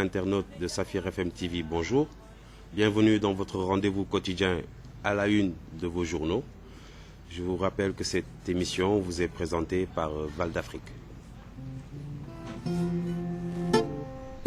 Internautes de Safir FM TV, bonjour. Bienvenue dans votre rendez-vous quotidien à la une de vos journaux. Je vous rappelle que cette émission vous est présentée par Val d'Afrique.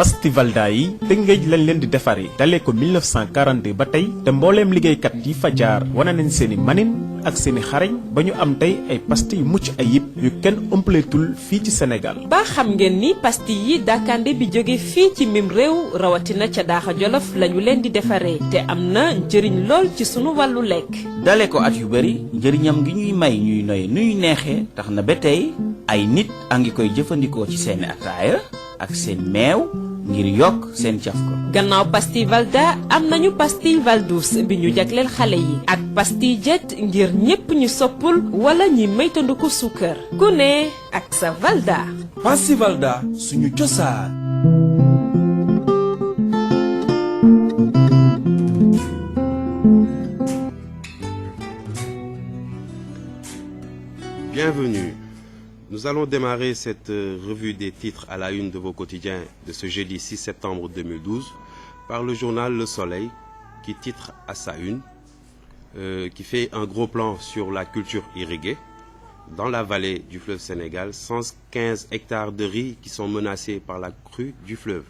pasti Valda yi Tëngéej lañ leen di defaree dalee ko 1942 ba tey te mbooleem liggéeykat yi fa jaar wane nañ seeni manin ak seeni xarañ ba ñu am tey ay pasti yu mucc ayib yu kenn ëmpaleetul fii ci Sénégal. ba xam ngeen ni pasti yi Dakande bi jóge fii ci mim réew rawatina ca Daaxa Jolof lañu leen di defaree te am na njëriñ lool ci sunu wàllu lekk. dale ko at yu bari njëriñam gi ñuy may ñuy noy nuy neexee tax na ba tey ay nit a ngi koy jëfandikoo ci seeni ataaya ak seen meew ngir yokk seen caf ko. gannaaw pastille Valda am nañu pastille Valdouce bi ñu jagleel xale yi ak pastille Jet ngir ñépp ñu soppul wala ñi maytandiku suukar ku ne ak sa Valda. pastille Valda suñu cosaan. Bienvenue. Nous allons démarrer cette revue des titres à la une de vos quotidiens de ce jeudi 6 septembre 2012 par le journal Le Soleil qui titre à sa une, qui fait un gros plan sur la culture irriguée. Dans la vallée du fleuve Sénégal, 115 hectares de riz qui sont menacés par la crue du fleuve.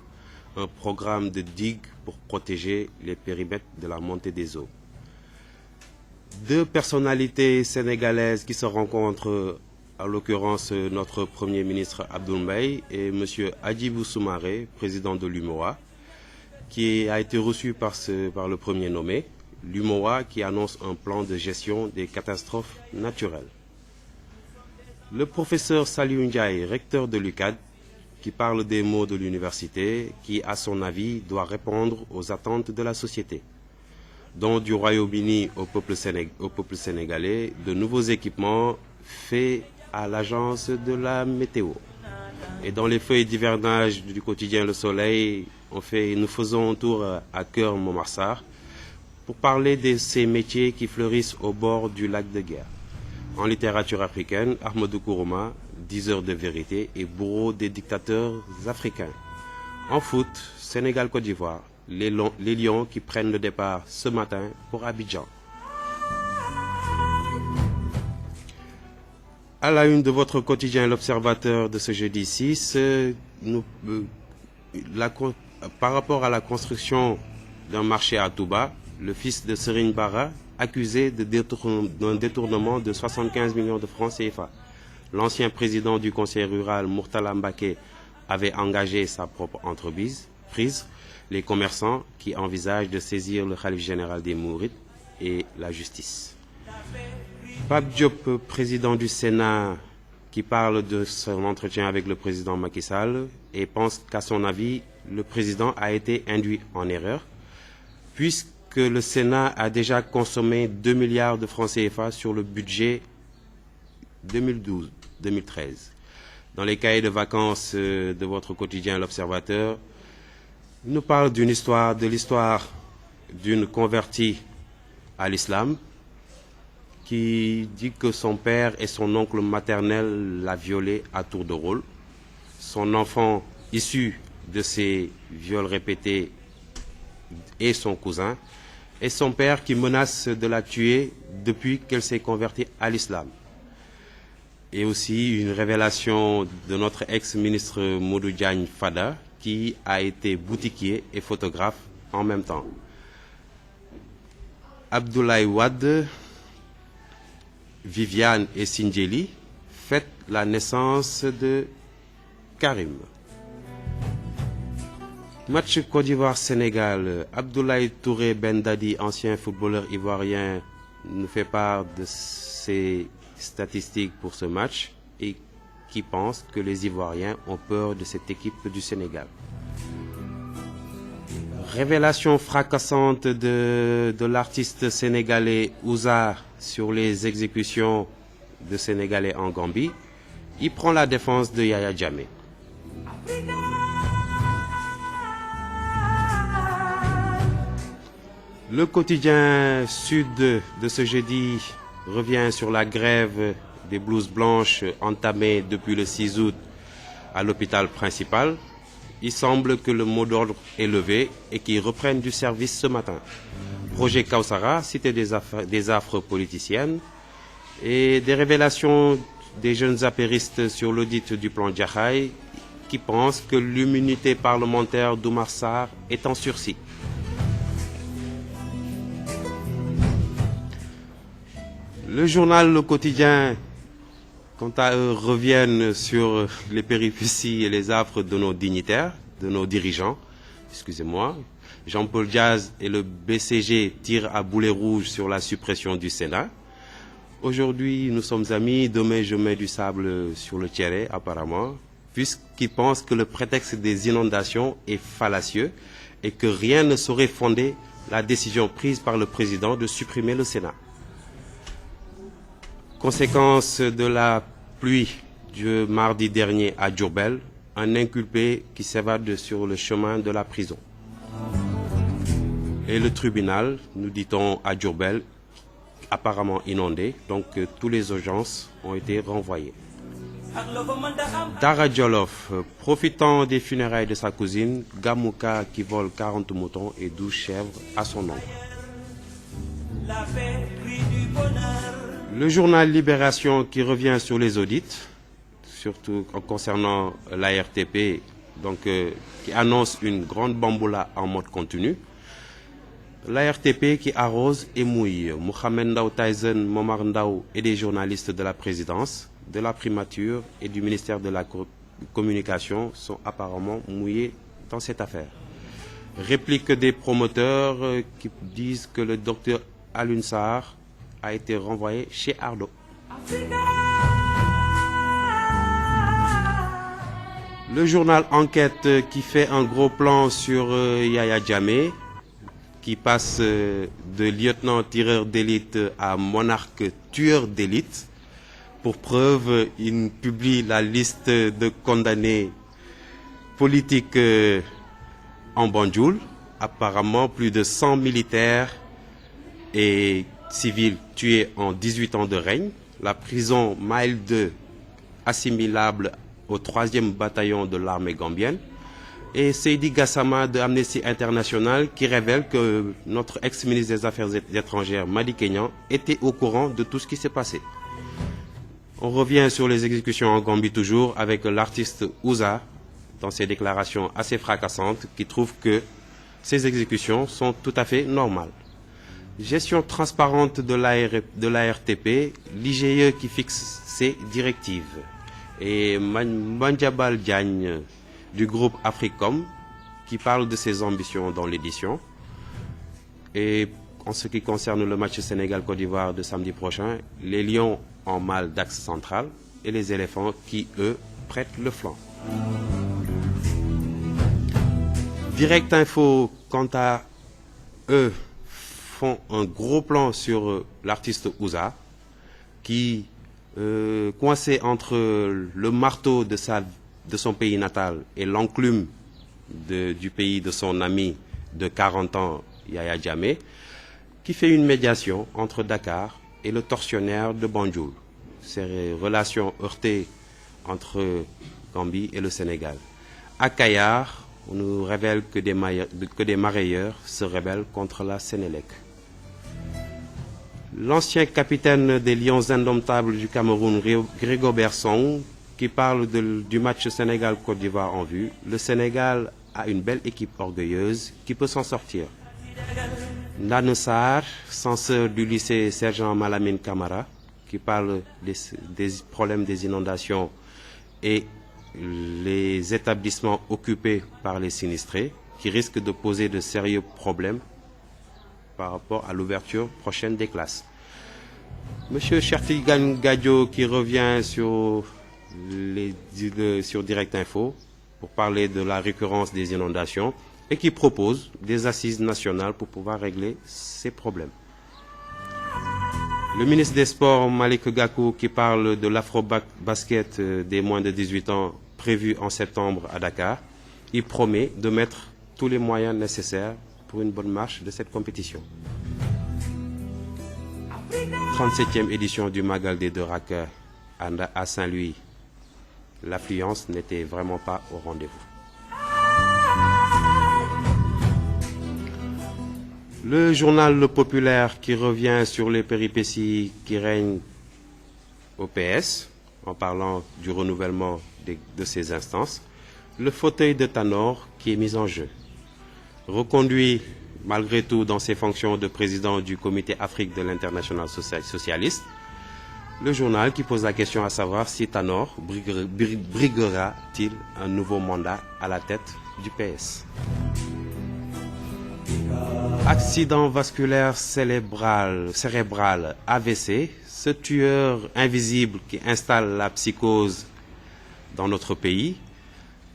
Un programme de digue pour protéger les périmètres de la montée des eaux. Deux personnalités sénégalaises qui se rencontrent, en l'occurrence notre Premier ministre Abdoul Mbaye et M. Hadjibou Soumaré, président de l'UMOA, qui a été reçu par le premier nommé, l'UMOA qui annonce un plan de gestion des catastrophes naturelles. Le professeur Saliou Ndiaye, recteur de l'UCAD, qui parle des maux de l'université, qui à son avis doit répondre aux attentes de la société. Dont du Royaume-Uni au peuple sénégalais, de nouveaux équipements faits à l'agence de la météo. Et dans les feuilles d'hivernage du quotidien Le Soleil, nous faisons un tour à Cœur Montmarsar pour parler de ces métiers qui fleurissent au bord du lac de Guerre. En littérature africaine, Ahmadou Kourouma, diseur de vérité et bourreau des dictateurs africains. En foot, Sénégal-Côte d'Ivoire, les Lions qui prennent le départ ce matin pour Abidjan. À la une de votre quotidien L'Observateur de ce jeudi 6, par rapport à la construction d'un marché à Touba, le fils de Serigne Bara, accusé d'un détournement de 75 millions de francs CFA. L'ancien président du conseil rural, Mourtala Mbaké, avait engagé sa propre entreprise, les commerçants qui envisagent de saisir le khalife général des Mourides et la justice. Pape Diop, président du Sénat, qui parle de son entretien avec le président Macky Sall et pense qu'à son avis, le président a été induit en erreur, puisque le Sénat a déjà consommé 2 milliards de francs CFA sur le budget 2012-2013. Dans les cahiers de vacances de votre quotidien L'Observateur, il nous parle de l'histoire d'une convertie à l'islam qui dit que son père et son oncle maternel l'a violée à tour de rôle. Son enfant issu de ces viols répétés est son cousin et son père qui menace de la tuer depuis qu'elle s'est convertie à l'islam. Et aussi une révélation de notre ex-ministre Modou Diagne Fada qui a été boutiquier et photographe en même temps. Abdoulaye Wade, Viviane et Sindjeli fêtent la naissance de Karim. Match Côte d'Ivoire-Sénégal. Abdoulaye Touré Bendadi, ancien footballeur ivoirien, nous fait part de ses statistiques pour ce match et qui pense que les Ivoiriens ont peur de cette équipe du Sénégal. Révélation fracassante de l'artiste sénégalais Ouza sur les exécutions de Sénégalais en Gambie. Il prend la défense de Yaya Jammeh. Le quotidien Sud de ce jeudi revient sur la grève des blouses blanches entamée depuis le 6 août à l'hôpital principal. il semble que le mot d'ordre est levé et qu'ils reprennent du service ce matin. Projet Kawsara, cité des affres politiciennes et des révélations des jeunes apéristes sur l'audit du plan Jaxaay qui pensent que l'immunité parlementaire d'Oumar Sarr est en sursis. Le journal Le Quotidien, quant à eux, reviennent sur les péripéties et les affres de nos dignitaires, de nos dirigeants. Excusez-moi. Jean-Paul Diaz et le BCG tirent à boulet rouge sur la suppression du Sénat. Aujourd'hui, nous sommes amis. Demain, je mets du sable sur le tiret, apparemment, puisqu'ils pensent que le prétexte des inondations est fallacieux et que rien ne saurait fonder la décision prise par le président de supprimer le Sénat. Conséquence de la pluie du mardi dernier à Diourbel, un inculpé qui s'évade sur le chemin de la prison. Et le tribunal, nous dit-on à Diourbel, apparemment inondé, donc toutes les urgences ont été renvoyées. Dara Djolof, profitant des funérailles de sa cousine, Gamouka qui vole 40 moutons et 12 chèvres à son nom. Le journal Libération qui revient sur les audits, surtout concernant l'ARTP, donc qui annonce une grande bamboula en mode continu. L'ARTP qui arrose et mouille. Mohamed Ndao Tyson, Momar Ndao et des journalistes de la présidence, de la primature et du ministère de la communication sont apparemment mouillés dans cette affaire. Réplique des promoteurs qui disent que le docteur Alioune Sarr a été renvoyé chez Ardo. Le journal Enquête qui fait un gros plan sur Yaya Jammeh, qui passe de lieutenant tireur d'élite à monarque tueur d'élite. Pour preuve, il publie la liste de condamnés politiques en Banjul. Apparemment, plus de 100 militaires et civils tués en 18 ans de règne. La prison Maïl 2, assimilable au 3e bataillon de l'armée gambienne. Et Seydi Gassama de Amnesty International qui révèle que notre ex-ministre des Affaires étrangères, Madi Kenyan, était au courant de tout ce qui s'est passé. On revient sur les exécutions en Gambie toujours avec l'artiste Ouza dans ses déclarations assez fracassantes qui trouve que ces exécutions sont tout à fait normales. Gestion transparente de l'ARTP, l'IGE qui fixe ses directives. Et Mandjabal Diagne du groupe Africom qui parle de ses ambitions dans l'édition. Et en ce qui concerne le match Sénégal-Côte d'Ivoire de samedi prochain, les Lions en mal d'axe central et les éléphants qui, eux, prêtent le flanc. Direct Info, quant à eux, font un gros plan sur l'artiste Ouza qui, coincé entre le marteau de son pays natal et l'enclume du pays de son ami de 40 ans, Yaya Jammeh, qui fait une médiation entre Dakar et le tortionnaire de Banjul. Ces relations heurtées entre Gambie et le Sénégal. À Kayar, on nous révèle que des marailleurs se rebellent contre la Sénélec. L'ancien capitaine des Lions indomptables du Cameroun, Rigobert Song, qui parle du match Sénégal-Côte d'Ivoire en vue. Le Sénégal a une belle équipe orgueilleuse qui peut s'en sortir. Nane Sarr, censeur du lycée Sergent Malamine Camara, qui parle des problèmes des inondations et les établissements occupés par les sinistrés, qui risquent de poser de sérieux problèmes par rapport à l'ouverture prochaine des classes. Monsieur Chertigan Gadio qui revient sur Direct Info pour parler de la récurrence des inondations et qui propose des assises nationales pour pouvoir régler ces problèmes. Le ministre des Sports, Malik Gakou, qui parle de l'afro-basket des moins de 18 ans prévu en septembre à Dakar, il promet de mettre tous les moyens nécessaires pour une bonne marche de cette compétition. 37e édition du Magal des Deux Racs à Saint-Louis. L'affluence n'était vraiment pas au rendez-vous. Le journal Le Populaire qui revient sur les péripéties qui règnent au PS, en parlant du renouvellement de ses instances. Le fauteuil de Tanor qui est mis en jeu. Reconduit malgré tout dans ses fonctions de président du comité Afrique de l'Internationale socialiste, le journal qui pose la question à savoir si Tanor briguera-t-il un nouveau mandat à la tête du PS. Accident vasculaire cérébral AVC, ce tueur invisible qui installe la psychose dans notre pays.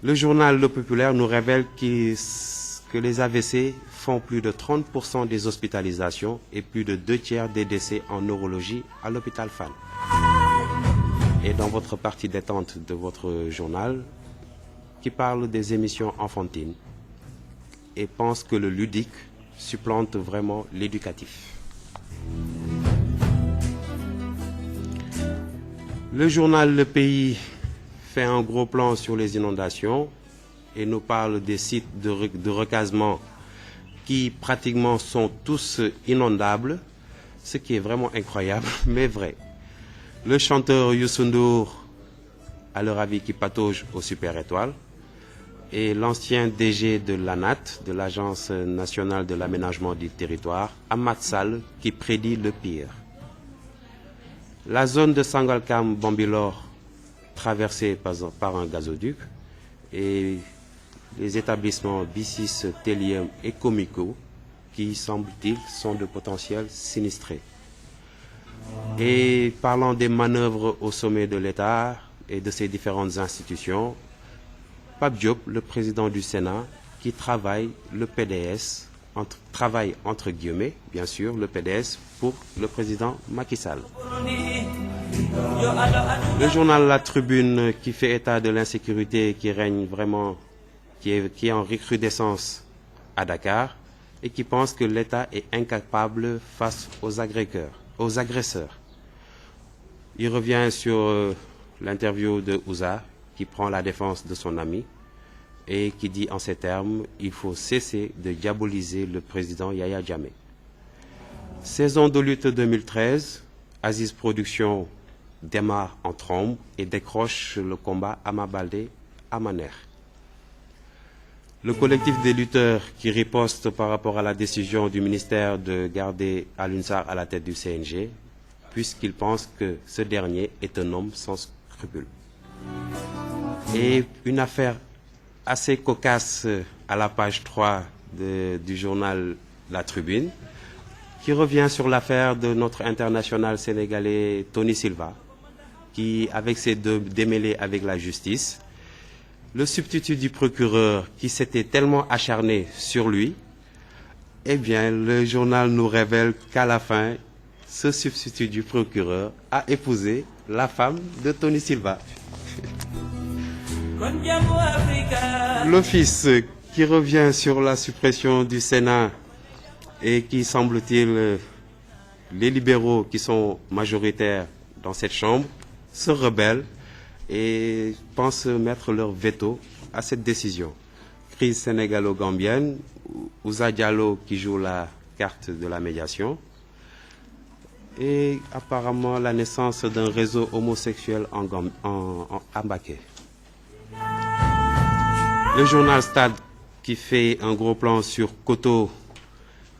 Le journal Le Populaire nous révèle que les AVC font plus de 30% des hospitalisations et plus de 2/3 des décès en neurologie à l'hôpital Fann. Et dans votre partie détente de votre journal, qui parle des émissions enfantines et pense que le ludique supplante vraiment l'éducatif. Le journal Le Pays fait un gros plan sur les inondations et nous parle des sites de recasement qui pratiquement sont tous inondables, ce qui est vraiment incroyable, mais vrai. Le chanteur Youssou N'Dour, à leur avis, qui patauge au Super Étoile, et l'ancien DG de l'ANAT, de l'Agence nationale de l'aménagement du territoire, Amath Sall, qui prédit le pire. La zone de Sangalkam-Bambilor, traversée par un gazoduc, et les établissements B6, Telium et Comico, qui, semble-t-il, sont de potentiels sinistrés. Et parlant des manœuvres au sommet de l'État et de ses différentes institutions, Pape Diop, le président du Sénat, qui travaille le PDS, travaille entre guillemets, bien sûr, le PDS pour le président Macky Sall. Le journal La Tribune qui fait état de l'insécurité qui règne vraiment, qui est en recrudescence à Dakar et qui pense que l'État est incapable face aux agresseurs. Il revient sur l'interview de Ouza qui prend la défense de son ami et qui dit en ces termes, il faut cesser de diaboliser le président Yaya Jammeh. Saison de lutte 2013, Aziz Production démarre en trombe et décroche le combat Ama Baldé à Maner. Le collectif des lutteurs qui riposte par rapport à la décision du ministère de garder Alioune Sarr à la tête du CNG, puisqu'il pense que ce dernier est un homme sans scrupules. Et une affaire assez cocasse à la page 3 du journal La Tribune, qui revient sur l'affaire de notre international sénégalais Tony Silva, qui, avec ses démêlés avec la justice, le substitut du procureur qui s'était tellement acharné sur lui, eh bien, le journal nous révèle qu'à la fin, ce substitut du procureur a épousé la femme de Tony Silva. L'Office qui revient sur la suppression du Sénat et qui, semble-t-il, les libéraux qui sont majoritaires dans cette chambre se rebellent et pensent mettre leur veto à cette décision. Crise sénégalo-gambienne, Ouza Diallo qui joue la carte de la médiation et apparemment la naissance d'un réseau homosexuel à Mbacké. Le journal Stade qui fait un gros plan sur Koto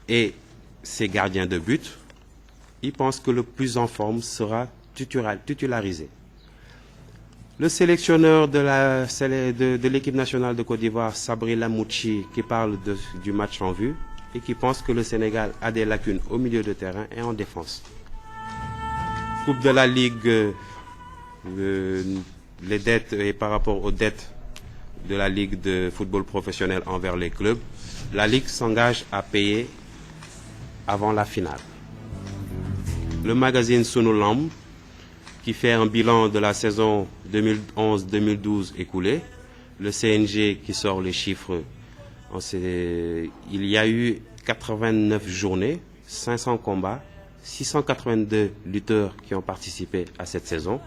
et ses gardiens de but, il pense que le plus en forme sera titularisé. Le sélectionneur de l'équipe nationale de Côte d'Ivoire, Sabri Lamouchi, qui parle du match en vue et qui pense que le Sénégal a des lacunes au milieu de terrain et en défense. Coupe de la Ligue, les dettes et par rapport aux dettes de la Ligue de football professionnel envers les clubs, la Ligue s'engage à payer avant la finale. Le magazine Sunu Lamb, qui fait un bilan de la saison 2011-2012 écoulée, le CNG qui sort les chiffres, il y a eu 89 journées, 500 combats, 682 lutteurs qui ont participé à cette saison.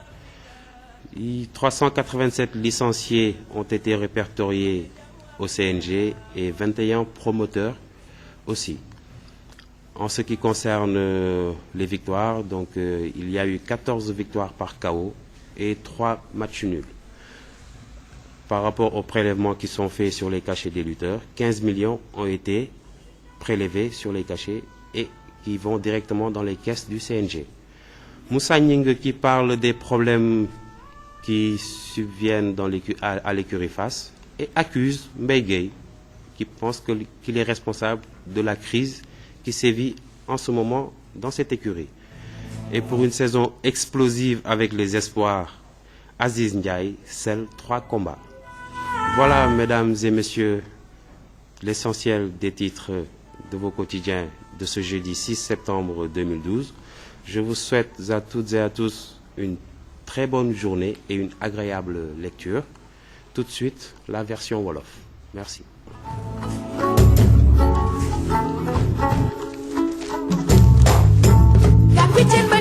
387 licenciés ont été répertoriés au CNG et 21 promoteurs aussi. En ce qui concerne les victoires, donc il y a eu 14 victoires par KO et 3 matchs nuls. Par rapport aux prélèvements qui sont faits sur les cachets des lutteurs, 15 millions ont été prélevés sur les cachets et qui vont directement dans les caisses du CNG. Moussa Nying qui parle des problèmes qui subviennent à l'écurie Fass et accuse Mbaye Gueye qui pense qu'il est responsable de la crise qui sévit en ce moment dans cette écurie. Et pour une saison explosive avec les espoirs, Aziz Ndiaye scelle 3 combats. Voilà, mesdames et messieurs, l'essentiel des titres de vos quotidiens de ce jeudi 6 septembre 2012. Je vous souhaite à toutes et à tous une très bonne journée et une agréable lecture. Tout de suite, la version Wolof. Merci. Get by.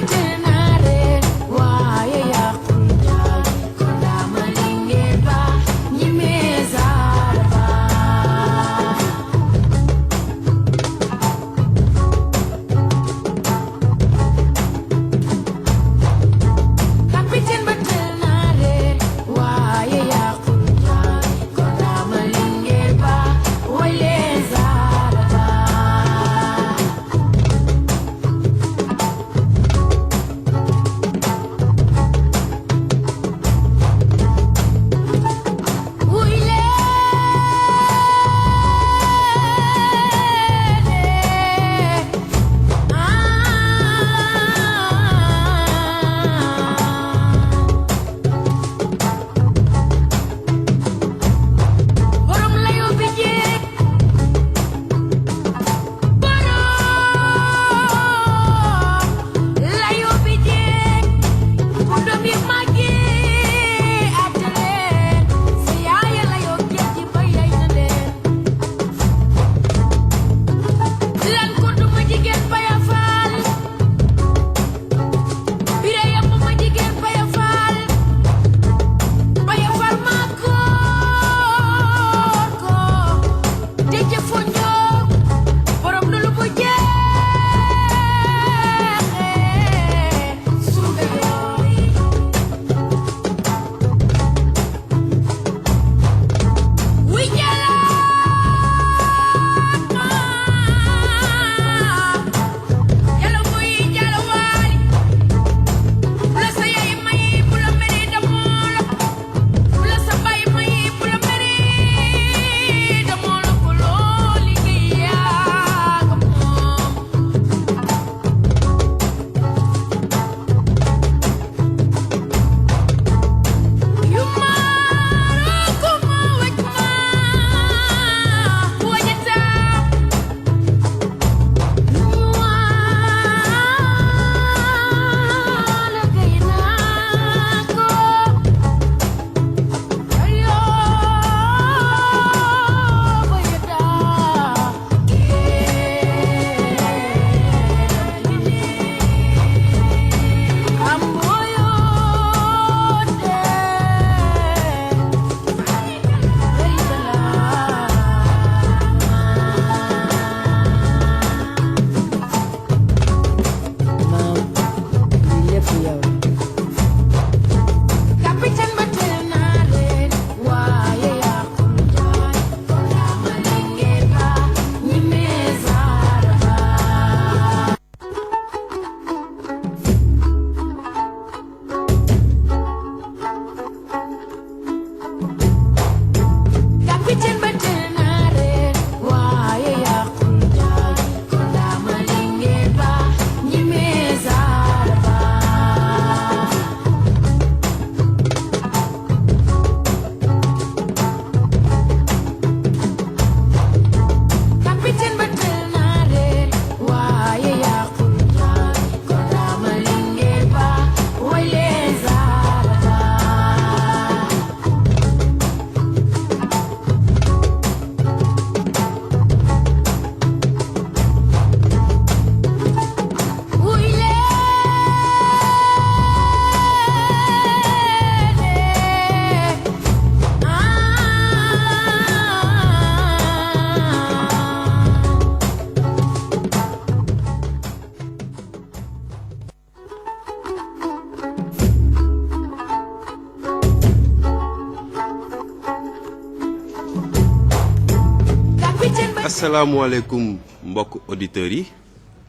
asalaamualeykum mbokk auditeurs yi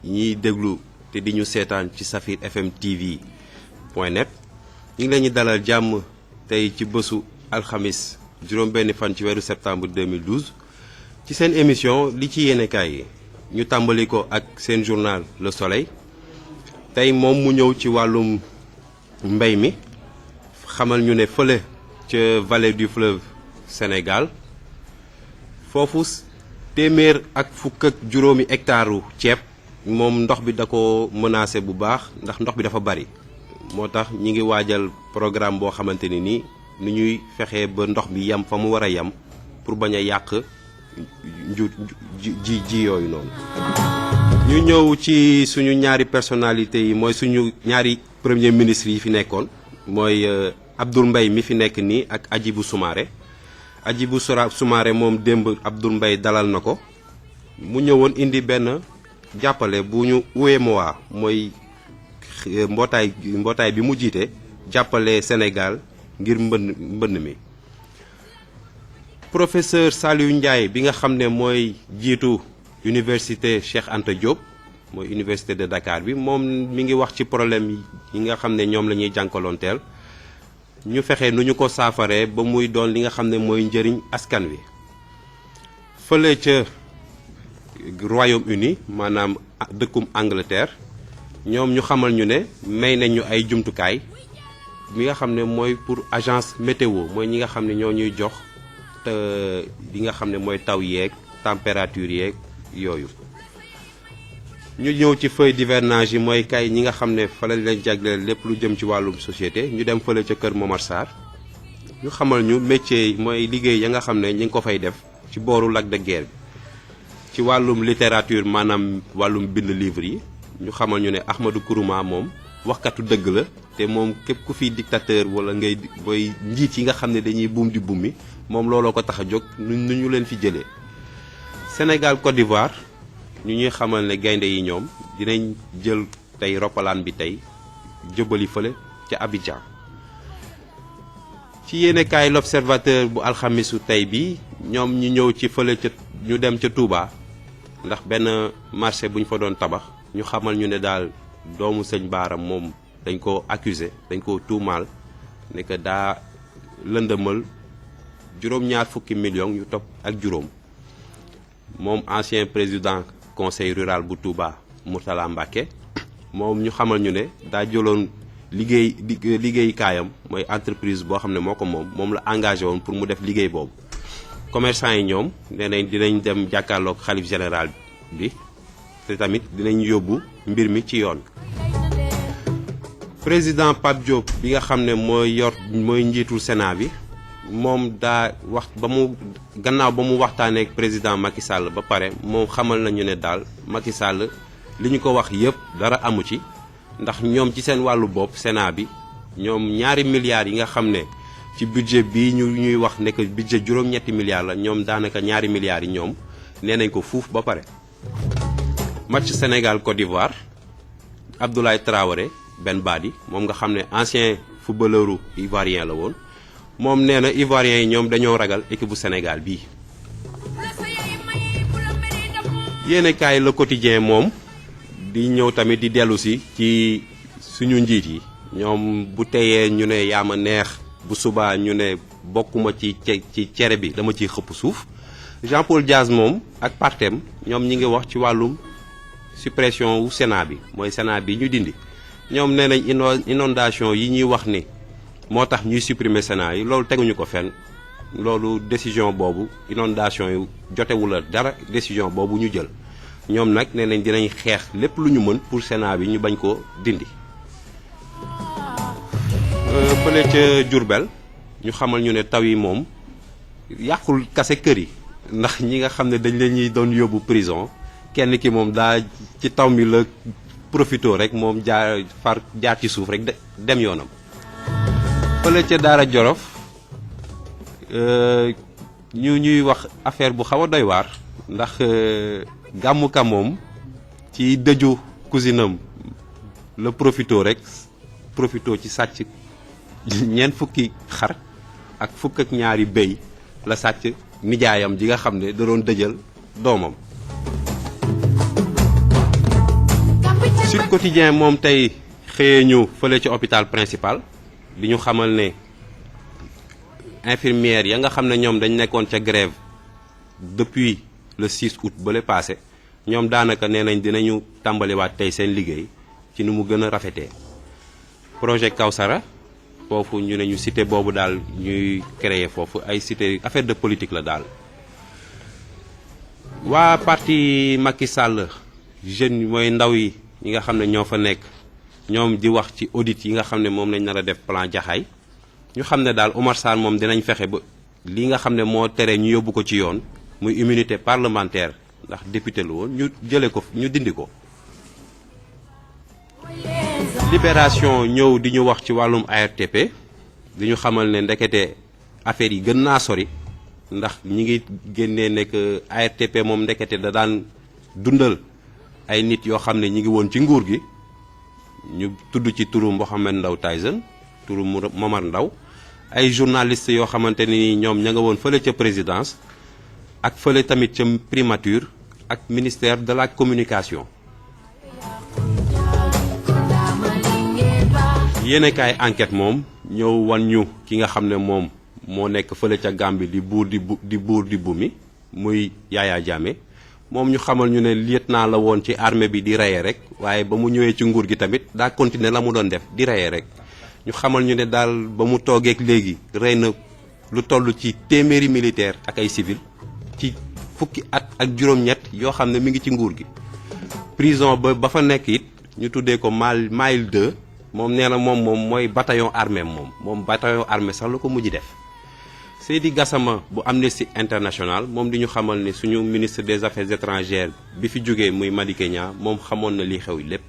ñiy déglu te di ñu seetaan ci Safir FM TV.net ñu ngi leen di dalal jàmm tey ci bésu alxamis juróom-benni fan ci weeru septembre 2012 ci seen émission li ci yéenekaay yi ñu tàmbali ko ak seen journal Le Soleil tey moom mu ñëw ci wàllum mbay mi xamal ñu ne fële ca vallée du fleuve Sénégal foofu téeméer ak fukk ak juróomi hectare ceeb moom ndox bi da ko menacé bu baax ndax ndox bi dafa bari moo tax ñi ngi waajal programme boo xamante ni ni ñuy fexee ba ndox bi yam fa mu war a yam pour bañ a yàq ji yooyu noonu. ñu ñëw ci suñu ñaari personnalité yi mooy suñu ñaari premier ministre yi fi nekkoon mooy Abdoul Mbaye mi fi nekk nii ak Hadjibou Soumaré. Hadjibou Soumaré moom démb Abdoul Mbaye dalal na ko mu ñëwoon indi benn jàppale bu ñu UEMOA mooy mbootaay bi mu jiite jàppale Sénégal ngir mbënn mi. Professeur Saliou Ndiaye bi nga xam ne mooy jiitu université Cheikh Anta Diop mooy université de Dakar bi moom mi ngi wax ci problème yi nga xam ne ñoom la ñuy jànkaloonteel ñu fexe nu ñu ko saafaree ba muy doon li nga xam ne mooy njëriñ askan wi. fële ca Royaume-Uni maanaam dëkkum Angleterre ñoom ñu xamal ñu ne may nañ ñu ay jumtukaay mi nga xam ne mooy pour agence météo mooy ñi nga xam ne ñoo ñuy jox te li nga xam ne mooy taw yeeg température yeeg yooyu. ñu ñëw ci feuille d'hivernage yi mooy kay ñi nga xam ne fa lañ leen jagleel lépp lu jëm ci wàllum société ñu dem fële ca kër Momar Sarr ñu xamal ñu métier mooy liggéey ya nga xam ne ñi ngi ko fay def ci booru Lac de Guiers bi ci wàllum littérature maanaam wàllum bind livre yi ñu xamal ñu ne Ahmadou Kourouma moom waxkatu dëgg la te moom képp ku fi dictateur wala ngay booy njiit yi nga xam ne dañuy buum di bummi moom looloo ko tax a jóg nu ñu leen fi jëlee. Sénégal Côte d'Ivoire ñu ñuy xamal ne gaynde yi ñoom dinañ jël tey roppalaan bi tey jëbali fële ca Abidjan. ci yéenekaay L'Observateur bu alxamisu tey bi ñoom ñu ñëw ci fële ca ñu dem ca Touba ndax benn marché bu ñu fa doon tabax ñu xamal ñu ne daal doomu sëñ Baara moom dañ ko accusé dañ ko tuumaal ne que daa lëndëmal juróom-ñaar fukki millions yu topp ak juróom moom ancien président conseil rural bu Touba Mourtala Mbacké moom ñu xamal ñu ne daa jëloon liggéey kaayam mooy entreprise boo xam ne moo ko moom la engagé woon pour mu def liggéey boobu. commerçant yi ñoom nee nañ dinañ dem jàkkaarloog xalif général bi te tamit dinañ yóbbu mbir mi ci yoon. président Pape Diop bi nga xam ne mooy njiitul Sénat bi moom daa wax gannaaw ba mu waxtaanee ak président Macky Sall ba pare moom xamal nañu ne daal Macky Sall li ñu ko wax yëpp dara amu ci ndax ñoom ci seen wàllu bopp Sénat bi ñoom ñaari milliards yi nga xam ne ci budget bii ñuy wax ne que budget juróom-ñetti milliards la ñoom daanaka ñaari milliards yi ñoom nee nañ ko fuuf ba pare. match Sénégal Côte d'Ivoire Abdoulaye Traoré Ben Badi moom nga xam ne ancien footballeuru ivoirien la woon moom nee na ivoiriens yi ñoom dañoo ragal équipe bu Sénégal bii. yéenekaay Le Quotidien moom di ñëw tamit di dellu si ci suñu njiit yi ñoom bu teyee ñu ne yaa ma neex bu subaa ñu ne bokkuma ci cere bi dama ciy xëpp suuf. Jean-Paul Diaz moom ak partem ñoom ñi ngi wax ci wàllum suppression wu Sénat bi mooy Sénat bi ñu dindi ñoom nee nañ inondation yi ñuy wax ni moo tax ñuy supprimer Sénat yi loolu teguñu ko fenn loolu décision boobu inondation yi jotewula dara décision boobu ñu jël ñoom nag nee nañ dinañ xeex lépp lu ñu mën pour Sénat bi ñu bañ ko dindi. fële ca Diourbel ñu xamal ñu ne taw yi moom yàqul kase kër yi ndax ñi nga xam ne dañ leen ñuy doon yóbbu prison kenn ki moom daa ci taw mi la profito rek moom jaar ci suuf rek dem yoonam. fële ca Daara Jolof ñuy wax affaire bu xaw a doy waar ndax Gàmmu Ka moom ci dëju cousinam la profito ci sàcc ñeent fukki xar ak fukk ak ñaari béy la sàcc nijaayam ji nga xam ne da doon dëjal doomam. Sud Quotidien moom tey xëyee ñu fële ci hôpital principal di ñu xamal ne infirmières ya nga xam ne ñoom dañ nekkoon ca grève depuis le 6 août ba le passé ñoom daanaka nee nañ dinañu tàmbaliwaat tey seen liggéey ci ni mu gën a rafetee. projet Kawsara foofu ñu ne ñu cité boobu daal ñuy créer foofu ay cité affaire de politique la daal. waa parti Macky Sall jeunes mooy ndaw yi ñi nga xam ne ñoo fa nekk ñoom di wax ci audit yi nga xam ne moom lañ nar a def plan Jaxaay ñu xam ne daal Oumar Sarr moom dinañ fexe ba li nga xam ne moo tere ñu yóbbu ko ci yoon muy immunité parlementaire ndax député la woon ñu jëlee ko ñu dindi ko. Libération ñëw di ñu wax ci wàllum ARTP di ñu xamal ne ndekete affaire yi gën naa sori ndax ñi ngi génnee nekk ARTP moom ndekete da daan dundal ay nit yoo xam ne ñi ngi woon ci nguur gi ñu tudd ci turu Mohamed Ndao Tyson turu Momar Ndao ay journalistes yoo xamante ni ñoom ña nga woon fële ca présidence ak fële tamit ca primature ak ministère de la communication. yéenekaay enquête moom ñëw wan ñu ki nga xam ne moom moo nekk fële ca Gambie di buur di bumi muy Yaya Jammeh moom ñu xamal ñu ne lieutenant la woon ci armée bi di reye rek waaye ba mu ñëwee ci nguur gi tamit daa continuer la mu doon def di reye rek ñu xamal ñu ne daal ba mu toogeek léegi rey na lu toll ci téeméeri militaire ak ay civil ci fukki at ak juróom-ñett yoo xam ne mi ngi ci nguur gi. prison ba fa nekk it ñu tuddee ko Mile 2 moom nee na moom mooy bataillon armé moom bataillon armé sax la ko mujj def. Seydi Gassama bu Amnesty International moom di ñu xamal ne suñu ministre des affaires étrangères bi fi jógee muy Madické Niang moom xamoon na li xew lépp.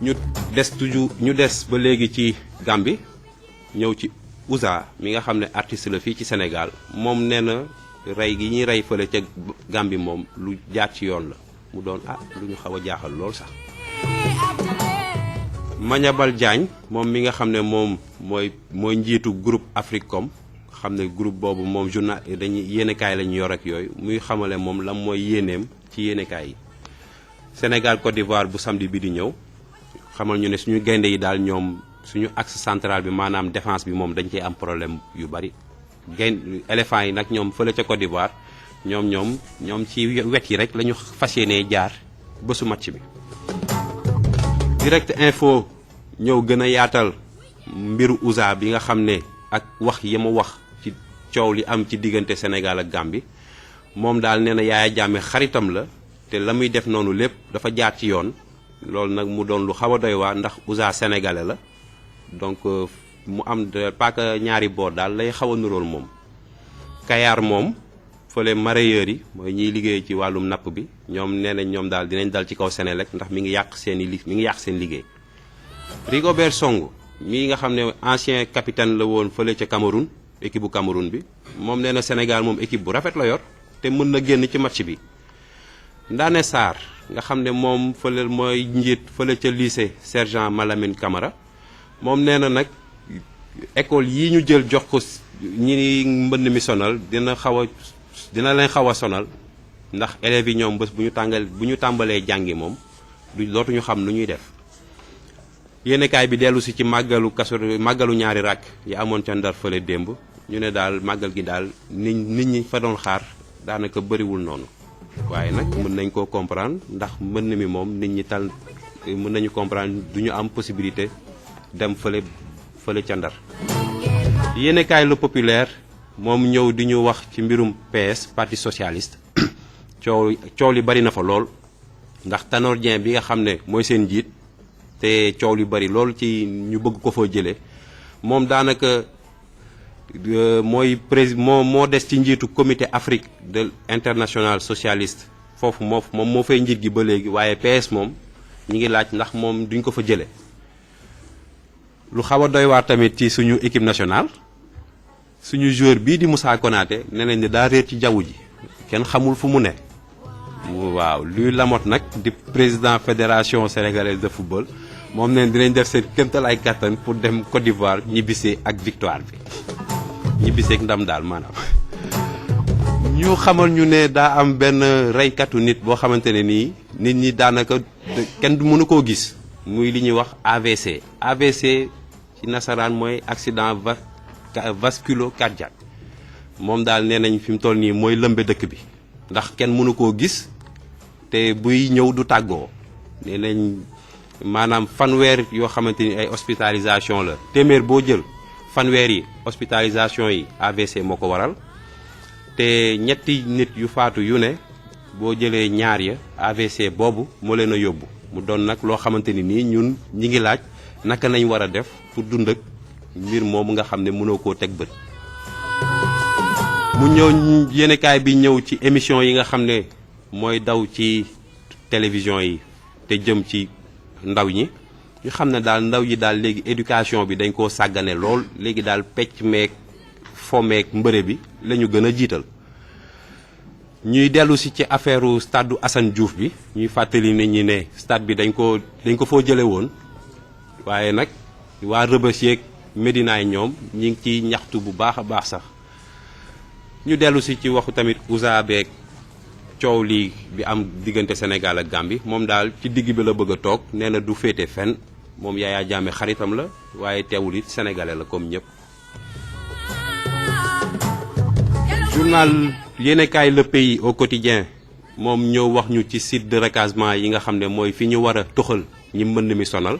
ñu des ba léegi ci Gambie ñëw ci Ouza mi nga xam ne artiste la fii ci Sénégal moom nee na rey gi ñuy rey fële ca Gambie moom lu jaar ci yoon la mu doon lu ñu xaw a jaaxal lool sax. Madiambal Diagne moom mi nga xam ne moom mooy njiitu groupe Africom xam ne groupe boobu moom journal dañuy yéenekaay la ñu yor ak yooyu muy xamale moom lan mooy yéeneem ci yéenekaay yi. Sénégal Côte d'Ivoire bu samedi bi di ñëw xamal ñu ne suñu gaynde yi daal ñoom suñu axe central bi maanaam défense bi moom dañ cee am problème yu bari. éléphant yi nag ñoom fële ca Côte d'Ivoire ñoom ci wet yi rek la ñu fas yéenee jaar bésu match bi. Direct Info ñëw gën a yaatal mbiru Ouza bi nga xam ne ak wax yi ma wax ci coow li am ci diggante Sénégal ak Gambie moom daal nee na Yaya Jammeh xaritam la te la muy def noonu lépp dafa jaar ci yoon loolu nag mu doon lu xaw a doy waar ndax Ouza sénégalais la donc mu am paaka ñaari boor daal lay xaw a nuróol moom. Kayar moom fële mareyeurs yi mooy ñiy liggéey ci wàllum napp bi ñoom nee nañ ñoom daal dinañ dal ci kaw Senelec ndax mi ngi yàq seen liggéey. Rigobert Song mii nga xam ne ancien capitaine la woon fële ca Cameroun équipe bu Cameroun bi moom nee na Sénégal moom équipe bu rafet la yor te mën na génn ci match bi. Ndane Sarr nga xam ne moom fële mooy njiit fële ca lycée sergent Malamine Camara moom nee na nag école yii ñu jël jox ko ñi mbënn mi sonal dina leen xaw a sonal ndax élèves yi ñoom bés bu ñu tàmbalee jàngi moom dootuñu xam nu ñuy def. yéenekaay bi dellu si ci màggalu ñaari rakk yi amoon ca Ndar fële démb ñu ne daal màggal gi daal nit ñi fa doon xaar daanaka bëriwul noonu waaye nag mën nañ koo comprendre ndax mbënn mi moom nit ñi mën nañu comprendre du ñu am possibilité dem fële ca Ndar. yéenekaay Le Populaire moom ñëw di ñu wax ci mbirum PS parti socialiste coow li bari na fa lool ndax Tanor Dieng bi nga xam ne mooy seen njiit te coow li bari lool ci ñu bëgg ko fa jëlee moom daanaka moo des ci njiitu comité Afrique de international socialiste foofu moom moo fay njiit gi ba léegi waaye PS moom ñi ngi laaj ndax moom duñ ko fa jëlee. lu xaw a doy waar tamit ci suñu équipe nationale suñu joueur bii di Moussa Konaté nee nañ ne daa réer ci jaww ji kenn xamul fu mu ne. waaw Louis Lamotte nag di président fédération sénégalaise de football moom neen dinañ def seen kéemtal ay kattan pour dem Côte d'Ivoire ñibbisee ak victoire bi ñibbisee ak ndam daal maanaam. ñu xamal ñu ne daa am benn reykatu nit boo xamante ne nii nit ñi daanaka kenn du mënu koo gis muy li ñuy wax AVC. AVC ci nasaraan mooy accident vasculo-cardiaque moom daal nee nañ fi mu toll nii mooy lëmbe dëkk bi ndax kenn mënu koo gis te buy ñëw du tàggoo nee nañ maanaam fanweer yoo xamante ni ay hospitalisation la téeméer boo jël fanweer yi hospitalisation yi AVC moo ko waral te ñetti nit yu faatu yu ne boo jëlee ñaar ya AVC boobu moo leen a yóbbu mu doon nag loo xamante ni nii ñun ñi ngi laaj naka nañ war a def pour dund ak mbir moomu nga xam ne mënoo koo teg bët. mu ñëw yéenekaay bi ñëw ci émission yi nga xam ne mooy daw ci télévision yi te jëm ci ndaw ñi ñu xam ne daal ndaw yi daal léegi éducation bi dañ koo sàggane lool léegi daal pecc meeg fomeeg mbëre bi la ñu gën a jiital. ñuy dellu si ci affaire stade Assane Diouf bi ñuy fàttali nit ñi ne stade bi dañ ko foo jële woon waaye nag waa Rebeuss yeeg Médina yi ñoom ñi ngi ci ñaxtu bu baax a baax sax. ñu dellu si ci waxu tamit USA beeg coow lii bi am diggante Sénégal ak Gambie moom daal ci digg bi la bëgg a toog nee na du féete fenn moom Yaya Jammeh xaritam la waaye teewul it sénégalais la comme ñëpp. journal yéenekaay Le Pays au quotidien moom ñëw wax ñu ci site de recasement yi nga xam ne mooy fi ñu war a toxal ñi mbënd mi sonal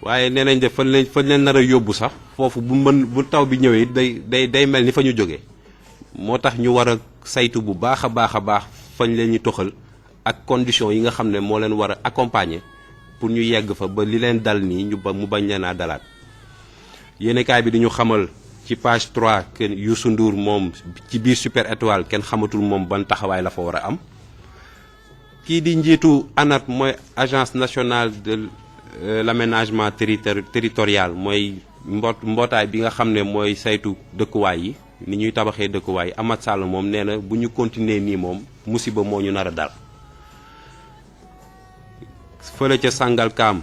waaye nee nañ de fañ leen nar a yóbbu sax foofu bu taw bi ñëwee day mel ni fa ñu jógee. moo tax ñu war a saytu bu baax a baax fañ leen ñu toxal ak conditions yi nga xam ne moo leen war a accompagner pour ñu yegg fa ba li leen dal nii mu bañ leen a dalaat. yéenekaay bi di ñu xamal ci page 3 que Youssou Ndour moom ci biir Super Étoile kenn xamatul moom ban taxawaay la fa war a am. kii di njiitu ANAT mooy agence nationale de l'aménagement territorial mooy mbootaay bi nga xam ne mooy saytu dëkkuwaay yi. ni ñuy tabaxee dëkkuwaay Amath Sall moom nee na bu ñu continuer nii moom musiba moo ñu nar a dal. fële ca Sangalkam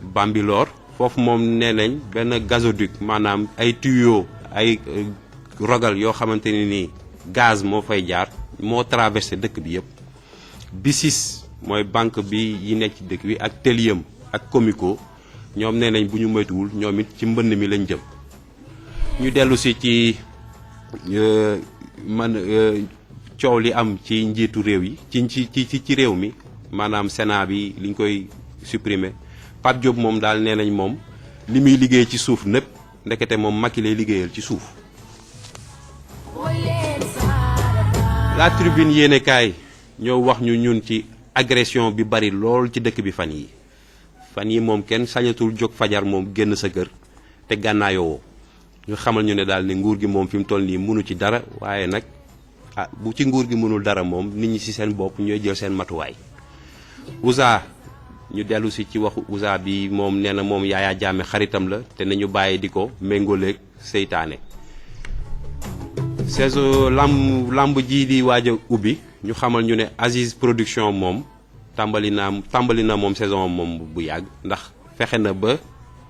Bambilor foofu moom nee nañ benn gazoduc maanaam ay tuyaux ay rogal yoo xamante ne nii gaz moo fay jaar moo traversé dëkk bi yëpp. BICIS mooy banque bi yi nekk ci dëkk bi ak Telium ak Comico ñoom nee nañ bu ñu moytuwul ñoom it ci mbënn mi lañ jëm. ñu dellu si ci. coow li am ci njiitu réew yi ci réew mi maanaam Sénat bi liñ koy supprimer Pape Diop moom daal nee nañ moom li muy liggéey ci suuf népp ndekete moom Macky lay liggéeyal ci suuf. La Tribune yéenekaay ñoo wax ñu ñun ci agression bi bari lool ci dëkk bi fan yi moom kenn sañatul jóg fajar moom génn sa kër te gànnaayoo ñu xamal ñu ne daal ne nguur gi moom fi mu toll nii mënu ci dara waaye nag bu ci nguur gi mënul dara moom nit ñi ci seen bopp ñooy jël seen matuwaay. USA ñu dellu si ci waxu USA bi moom nee na moom Yaya Jammeh xaritam la te nañu bàyyi di ko méngooleeg seytaane. saison lamb ji di waaj a ubbi ñu xamal ñu ne Aziz production moom tàmbali na moom saison moom bu yàgg ndax fexe na ba.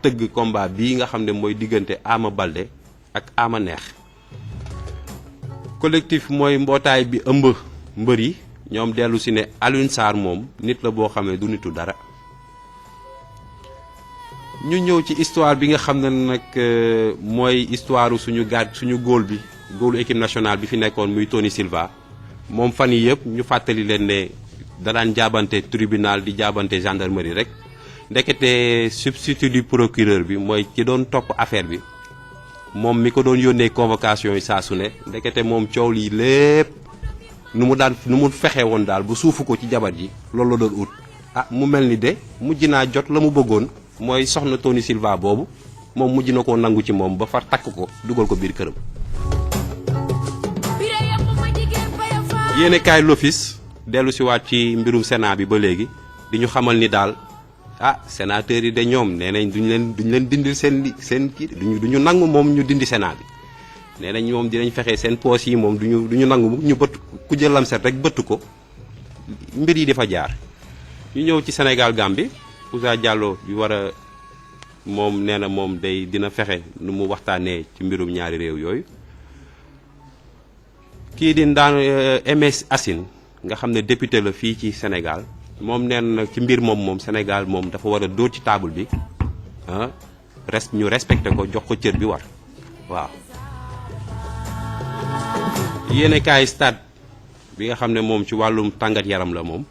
tëgg combat bii nga xam ne mooy diggante Ama Baldé ak Ama Neex. collectif mooy mbootaay bi ëmb mbër yi ñoom dellu si ne Alioune Sarr moom nit la boo xam ne du nitu dara. ñu ñëw ci histoire bi nga xam ne nag mooy histoire suñu góol bi góolu équipe nationale bi fi nekkoon muy Tony Silva moom fan yi yëpp ñu fàttali leen ne da daan jaabante tribunal di jaabante gendarmerie rek. ndekete substitut du procureur bi mooy ci doon topp affaire bi moom mi ko doon yónnee convocation yi saa su ne ndekete moom coow lii lépp nu mu fexe woon daal bu suufu ko ci jabar ji loolu la doon ut. mu mel ni de mujj naa jot la mu bëggoon mooy soxna Tony Silva boobu moom mujj na koo nangu ci moom ba far takk ko dugal ko biir këram. yéenekaay L'Office dellu si waat ci mbirum Sénat bi ba léegi di ñu xamal ni daal. sénateurs yi de ñoom nee nañ duñ leen dindil seen kii duñu nangu moom ñu dindi Sénat bi nee nañ moom dinañ fexe seen poos yi moom duñu nangu ñu bëtt ku jël lamset rek bëtt ko mbir yi dafa jaar. ñu ñëw ci Sénégal Gambie Ousa Diallo bi war a moom nee na moom dina fexe nu mu waxtaanee ci mbirum ñaari réew yooyu. kii di ndaan MS Assine nga xam ne député la fii ci Sénégal moom nee na ci mbir moom Sénégal moom dafa war a dóor ci table bi ah ñu respecté ko jox ko cër bi war waaw. yéene kaay stade bi nga xam ne moom ci wàllum tàngat yaram la moom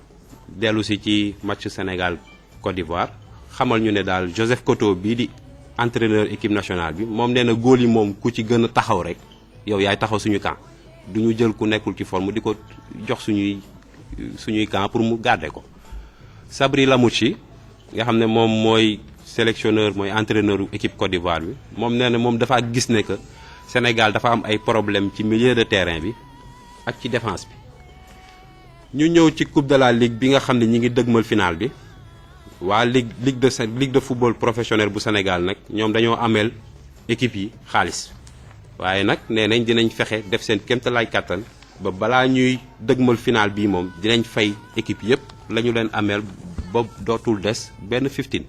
dellu si ci match Sénégal Côte d'Ivoire xamal ñu ne daal Joseph Koto bii di entraîneur équipe nationale bi moom nee na góol yi moom ku ci gën a taxaw rek yow yaay taxaw suñu camp du ñu jël ku nekkul ci forme di ko jox suñuy camp pour mu garder ko. Sabri Lamouchi nga xam ne moom mooy sélectionneur mooy entraîneur équipe Côte d'Ivoire bi moom nee na moom dafa gis ne que Sénégal dafa am ay problème ci milieu de terrain bi ak ci défense bi. ñu ñëw ci coupe de la ligue bi nga xam ne ñi ngi dëgmal final bi waa ligue de football professionnel bu Sénégal nag ñoom dañoo ameel équipe yi xaalis waaye nag nee nañ dinañ fexe def seen kéemtalaay kàttan ba balaa ñuy dëgmal final bii moom dinañ fay équipe yépp la ñu leen ameel ba dootul des benn 15.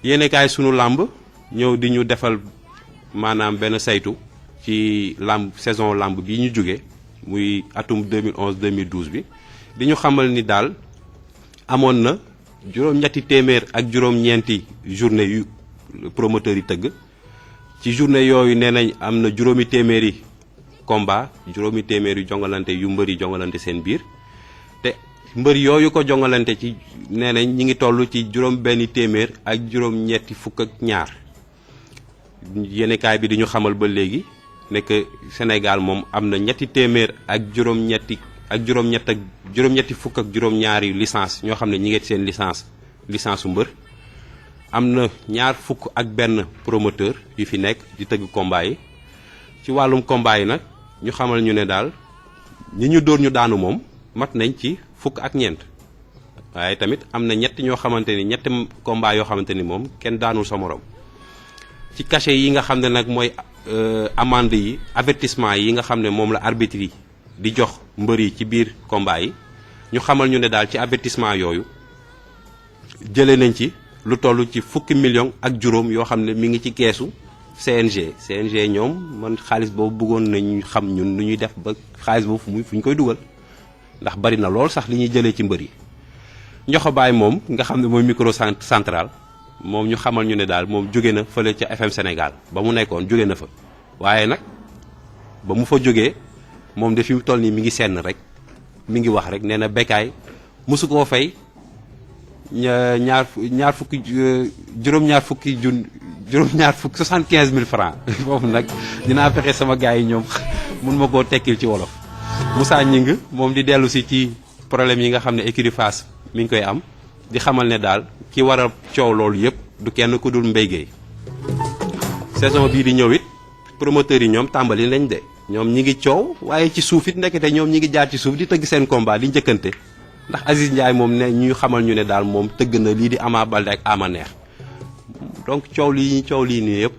yéene kaay sunu làmb ñëw di ñu defal maanaam benn saytu ci làmb saison làmb bii ñu jóge muy atum 2011-2012 bi di ñu xamal ni daal amoon na juróom-ñetti téeméer ak juróom-ñeenti journée yu promoteurs yi tëgg ci journée yooyu nee nañ am na juróomi téeméeri combat juróomi téeméeri jongalante yu mbër yi jongalante seen biir te mbër yooyu ko jongalante ci nee nañ ñi ngi toll ci juróom benn téeméer ak juróom-ñetti fukk ak ñaar yéenekaay bi di ñu xamal ba léegi nekk Sénégal moom am na ñetti téeméer ak juróom-ñetti fukk ak juróom-ñaari licence ñoo xam ne ñi ngi seen licence su mbër am na ñaar fukk ak benn promoteur yu fi nekk di tëgg combat yi ci wàllum combat yi nag ñu xamal ñu ne daal ñi ñu dóor ñu daanu moom mat nañ ci fukk ak ñeent waaye tamit am na ñett ñoo xamante ni ñetti combat yoo xamante ni moom kenn daanul sa morom ci cachet yi nga xam ne nag mooy amende yi avertissement yi nga xam ne moom la arbitre yi di jox mbër yi ci biir combat yi ñu xamal ñu ne daal ci avertissement yooyu jëlee nañ ci lu toll ci fukki million ak juróom yoo xam ne mi ngi ci keesu CNG ñoom man xaalis boobu bëggoon nañu xam ñun nu ñuy def ba xaalis boobu fu ñu koy dugal ndax bari na lool sax li ñuy jëlee ci mbër yi. Njoxobaay moom nga xam ne mooy micro central moom ñu xamal ñu ne daal moom jóge na fële ca FM Sénégal ba mu nekkoon jóge na fa waaye nag ba mu fa jógee moom de fi mu toll nii mi ngi senn rek mi ngi wax rek nee na Bécaye mosu koo fay juróom-ñaar fukk 75 000 francs foofu nag dinaa fexe sama gars yi ñoom mun ma koo tekkil ci wolof. Moussa Gningue moom di dellu si ci problème yi nga xam ne écurie Fass mi ngi koy am di xamal ne daal ki war a coow loolu yëpp du kenn ku dul Mbaye Guèye saison bii di ñëw it promoteurs yi ñoom tàmbali nañ de ñoom ñi ngi coow waaye ci suuf it ndekete ñoom ñi ngi jaar ci suuf di tëgg seen combat di njëkkante ndax Aziz Ndiaye moom ne ñu xamal ñu ne daal moom tëgg na lii di Ama Baldé ak Ama Neex donc coow lii nii yëpp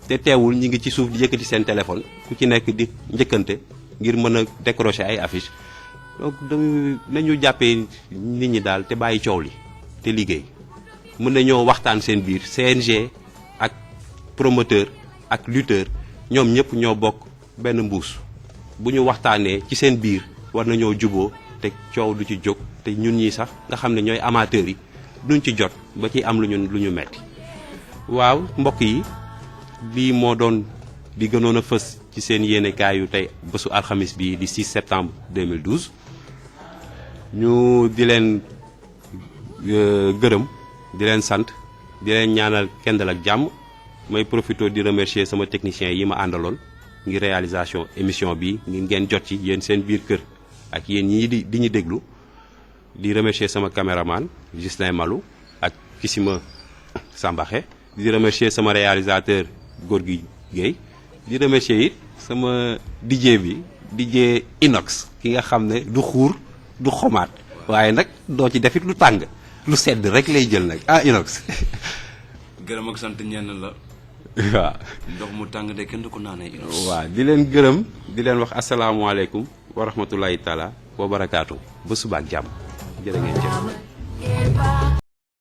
te teewul ñi ngi ci suuf di yëkkati seen téléphone ku ci nekk di njëkkante ngir mën a décrocher ay affiche donc nañu jàppee nit ñi daal te bàyyi coow li te liggéey mën nañoo waxtaan seen biir CNG ak promoteur ak lutteur ñoom ñëpp ñoo bokk benn mbuus bu ñu waxtaanee ci seen biir war nañoo juboo te coow du ci jóg te ñun ñii sax nga xam ne ñooy amateurs yi duñ ci jot ba ci am lu ñu metti waaw mbokk yi lii moo doon di gënoon a fës ci seen yéenekaay yu tey bésu alxamis bi di 6 septembre 2012 ñu di leen gërëm di leen sant di leen ñaanal kendal ak jàmm may profité di remercier sama technicien yi ma àndaloon ngir réalisation émission bi ngir ngeen jot ci yéen seen biir kër ak yéen ñii di ñu déglu di remercier sama caméraman Gislain Malou ak Kisima Sambaxe di remercier sama réalisateur Gorgui Guèye di remercier it sama DJ bi DJ Inox ki nga xam ne du xuur du xomaat waaye nag doo ci defit lu tàng lu sedd rek lay jël nag Inox. gërëm ak sant ñenn la. waaw ndox mu tàng de kenn du ko naanee Inox. waaw di leen gërëm di leen wax asalaamualeykum wa rahmatulahi taala wa barakaatu ba suba ak jàmm jërë ngeen jëf.